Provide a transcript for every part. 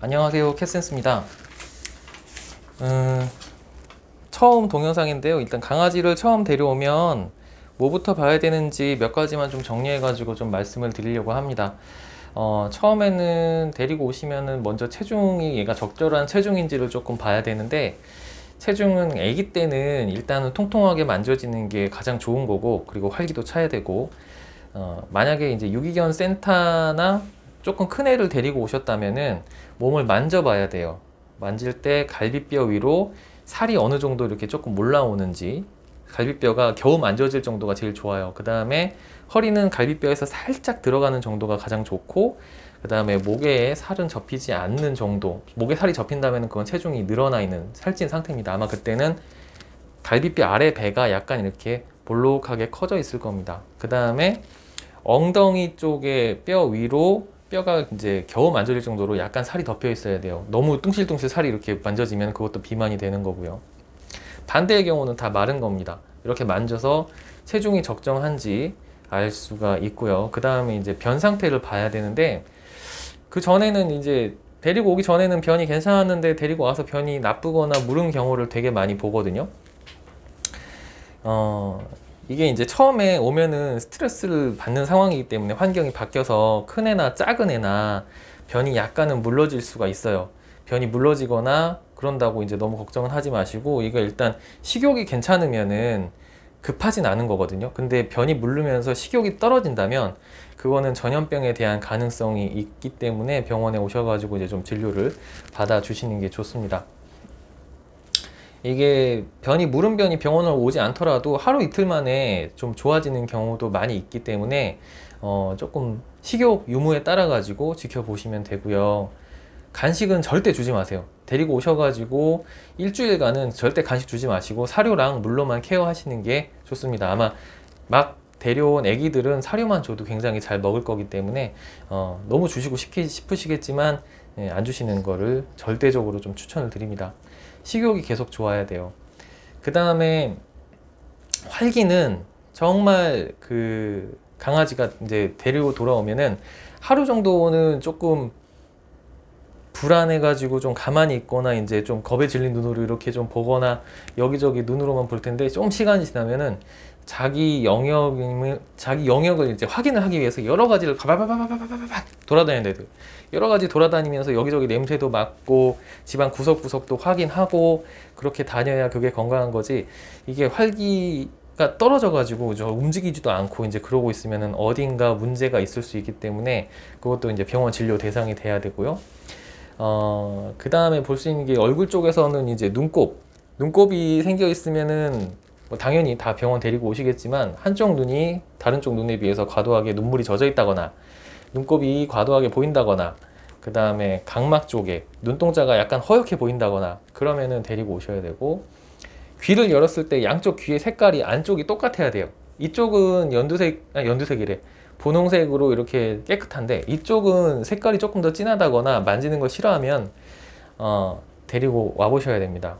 안녕하세요, 캐센스입니다. 처음 동영상인데요. 일단 강아지를 처음 데려오면 뭐부터 봐야 되는지 몇 가지만 좀 정리해가지고 좀 말씀을 드리려고 합니다. 처음에는 데리고 오시면은 먼저 체중이 얘가 적절한 체중인지를 조금 봐야 되는데, 체중은 아기 때는 일단은 통통하게 만져지는 게 가장 좋은 거고, 그리고 활기도 차야 되고, 만약에 이제 유기견 센터나 조금 큰 애를 데리고 오셨다면은 몸을 만져봐야 돼요. 만질 때 갈비뼈 위로 살이 어느 정도 이렇게 조금 올라오는지, 갈비뼈가 겨우 만져질 정도가 제일 좋아요. 그 다음에 허리는 갈비뼈에서 살짝 들어가는 정도가 가장 좋고, 그 다음에 목에 살은 접히지 않는 정도. 목에 살이 접힌다면 그건 체중이 늘어나 있는 살찐 상태입니다. 아마 그때는 갈비뼈 아래 배가 약간 이렇게 볼록하게 커져 있을 겁니다. 그 다음에 엉덩이 쪽에 뼈 위로 뼈가 이제 겨우 만져질 정도로 약간 살이 덮여 있어야 돼요. 너무 뚱실뚱실 살이 이렇게 만져지면 그것도 비만이 되는 거고요. 반대의 경우는 다 마른 겁니다. 이렇게 만져서 체중이 적정한지 알 수가 있고요. 그 다음에 이제 변 상태를 봐야 되는데, 그 전에는 이제 데리고 오기 전에는 변이 괜찮았는데 데리고 와서 변이 나쁘거나 무른 경우를 되게 많이 보거든요. 어, 이게 이제 처음에 오면은 스트레스를 받는 상황이기 때문에 환경이 바뀌어서 큰 애나 작은 애나 변이 약간은 물러질 수가 있어요. 변이 물러지거나 그런다고 이제 너무 걱정은 하지 마시고, 이거 일단 식욕이 괜찮으면은 급하진 않은 거거든요. 근데 변이 물르면서 식욕이 떨어진다면 그거는 전염병에 대한 가능성이 있기 때문에 병원에 오셔가지고 이제 좀 진료를 받아 주시는 게 좋습니다. 이게 변이 무른 변이 병원을 오지 않더라도 하루 이틀 만에 좀 좋아지는 경우도 많이 있기 때문에 조금 식욕 유무에 따라 가지고 지켜보시면 되고요. 간식은 절대 주지 마세요. 데리고 오셔가지고 일주일간은 절대 간식 주지 마시고 사료랑 물로만 케어하시는 게 좋습니다. 아마 막 데려온 애기들은 사료만 줘도 굉장히 잘 먹을 거기 때문에 너무 주시고 싶으시겠지만, 안 주시는 거를 절대적으로 좀 추천을 드립니다. 식욕이 계속 좋아야 돼요. 그 다음에 활기는 정말 그 강아지가 이제 데리고 돌아오면은 하루 정도는 조금 불안해가지고 좀 가만히 있거나 이제 좀 겁에 질린 눈으로 이렇게 좀 보거나 여기저기 눈으로만 볼 텐데, 좀 시간이 지나면은 자기 영역을 이제 확인을 하기 위해서 여러 가지를 바바바바바바바박 돌아다니는 애들, 여러 가지 돌아다니면서 여기저기 냄새도 맡고 집안 구석구석도 확인하고 그렇게 다녀야 그게 건강한 거지. 이게 활기가 떨어져 가지고 저 움직이지도 않고 이제 그러고 있으면은 어딘가 문제가 있을 수 있기 때문에 그것도 이제 병원 진료 대상이 돼야 되고요. 그 다음에 볼 수 있는 게 얼굴 쪽에서는 이제 눈곱이 생겨 있으면은 뭐 당연히 다 병원 데리고 오시겠지만, 한쪽 눈이 다른 쪽 눈에 비해서 과도하게 눈물이 젖어 있다거나 눈곱이 과도하게 보인다거나, 그 다음에 각막 쪽에 눈동자가 약간 허옇게 보인다거나 그러면은 데리고 오셔야 되고, 귀를 열었을 때 양쪽 귀의 색깔이 안쪽이 똑같아야 돼요. 이쪽은 연두색이래. 분홍색으로 이렇게 깨끗한데 이쪽은 색깔이 조금 더 진하다거나 만지는 걸 싫어하면 데리고 와 보셔야 됩니다.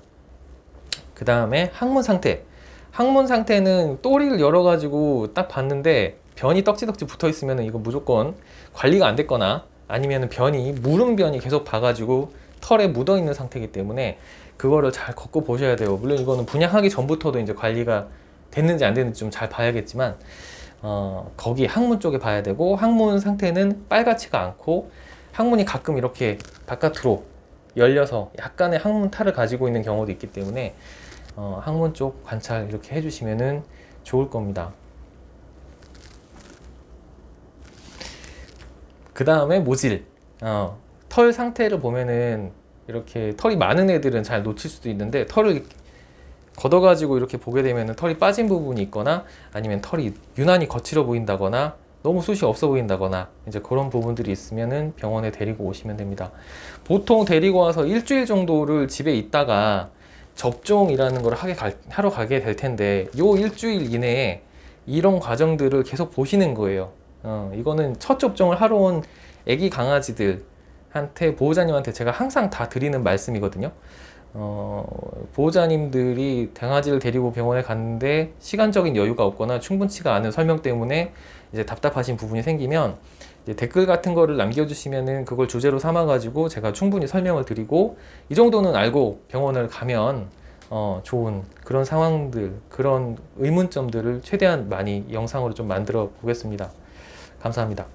그 다음에 항문 상태. 항문 상태는 또리를 열어가지고 딱 봤는데 변이 떡지떡지 붙어 있으면 이거 무조건 관리가 안 됐거나, 아니면 변이 무른 변이 계속 봐가지고 털에 묻어 있는 상태이기 때문에 그거를 잘 걷고 보셔야 돼요. 물론 이거는 분양하기 전부터도 이제 관리가 됐는지 안 됐는지 좀 잘 봐야겠지만, 거기 항문 쪽에 봐야 되고, 항문 상태는 빨갛지가 않고 항문이 가끔 이렇게 바깥으로 열려서 약간의 항문 탈을 가지고 있는 경우도 있기 때문에 항문 쪽 관찰 이렇게 해주시면은 좋을 겁니다. 그 다음에 모질. 털 상태를 보면은 이렇게 털이 많은 애들은 잘 놓칠 수도 있는데, 털을 걷어가지고 이렇게 보게 되면 털이 빠진 부분이 있거나, 아니면 털이 유난히 거칠어 보인다거나 너무 숱이 없어 보인다거나 이제 그런 부분들이 있으면은 병원에 데리고 오시면 됩니다. 보통 데리고 와서 일주일 정도를 집에 있다가 접종이라는 걸 하러 가게 될 텐데, 요 일주일 이내에 이런 과정들을 계속 보시는 거예요. 이거는 첫 접종을 하러 온 애기 강아지들한테, 보호자님한테 제가 항상 다 드리는 말씀이거든요. 보호자님들이 강아지를 데리고 병원에 갔는데 시간적인 여유가 없거나 충분치가 않은 설명 때문에 이제 답답하신 부분이 생기면, 이제 댓글 같은 거를 남겨주시면은 그걸 주제로 삼아가지고 제가 충분히 설명을 드리고, 이 정도는 알고 병원을 가면 좋은 그런 상황들, 그런 의문점들을 최대한 많이 영상으로 좀 만들어 보겠습니다. 감사합니다.